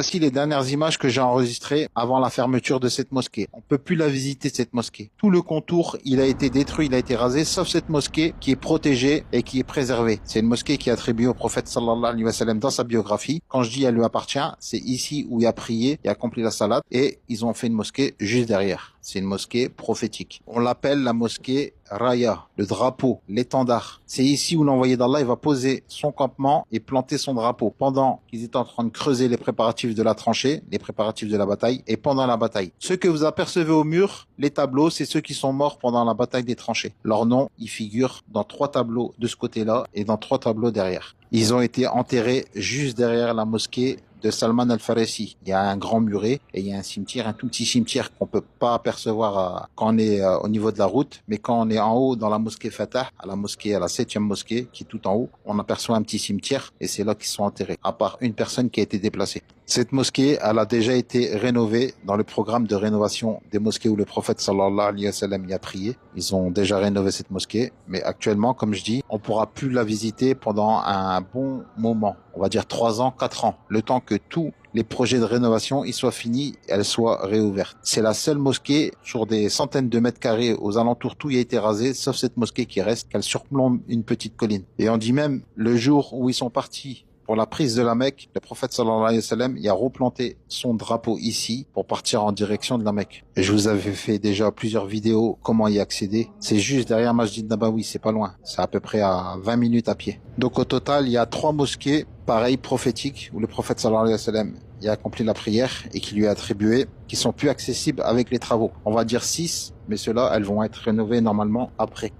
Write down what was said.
Voici les dernières images que j'ai enregistrées avant la fermeture de cette mosquée. On peut plus la visiter, cette mosquée. Tout le contour, il a été détruit, il a été rasé, sauf cette mosquée qui est protégée et qui est préservée. C'est une mosquée qui est attribuée au prophète sallallahu alayhi wa sallam dans sa biographie. Quand je dis elle lui appartient, c'est ici où il a prié, il a accompli la salade et ils ont fait une mosquée juste derrière. C'est une mosquée prophétique. On l'appelle la mosquée Raya, le drapeau, l'étendard. C'est ici où l'envoyé d'Allah il va poser son campement et planter son drapeau pendant qu'ils étaient en train de creuser les préparatifs de la tranchée, les préparatifs de la bataille et pendant la bataille. Ceux que vous apercevez au mur, les tableaux, c'est ceux qui sont morts pendant la bataille des tranchées. Leurs noms, ils figurent dans 3 tableaux de ce côté-là et dans 3 tableaux derrière. Ils ont été enterrés juste derrière la mosquée de Salman al-Farisi. Il y a un grand muret et il y a un cimetière, un tout petit cimetière qu'on peut pas apercevoir quand on est au niveau de la route, mais quand on est en haut dans la mosquée Fatah, à la 7e mosquée qui est tout en haut, on aperçoit un petit cimetière et c'est là qu'ils sont enterrés, à part une personne qui a été déplacée. Cette mosquée, elle a déjà été rénovée dans le programme de rénovation des mosquées où le prophète sallallahu alayhi wa sallam y a prié. Ils ont déjà rénové cette mosquée, mais actuellement, comme je dis, on pourra plus la visiter pendant un bon moment. On va dire 3 ans, 4 ans, le temps que tous les projets de rénovation ils soient finis, elle soit réouverte. C'est la seule mosquée sur des centaines de mètres carrés aux alentours, tout y a été rasé, sauf cette mosquée qui reste, qu'elle surplombe une petite colline. Et on dit même, le jour où ils sont partis pour la prise de la Mecque, le prophète sallallahu alayhi wa sallam, il a replanté son drapeau ici pour partir en direction de la Mecque. Et je vous avais fait déjà plusieurs vidéos comment y accéder. C'est juste derrière Masjid Nabawi, c'est pas loin. C'est à peu près à 20 minutes à pied. Donc au total, il y a 3 mosquées pareilles prophétiques où le prophète sallallahu alayhi wa sallam il a accompli la prière et qui lui est attribuée, qui sont plus accessibles avec les travaux. On va dire 6, mais ceux-là, elles vont être rénovées normalement après.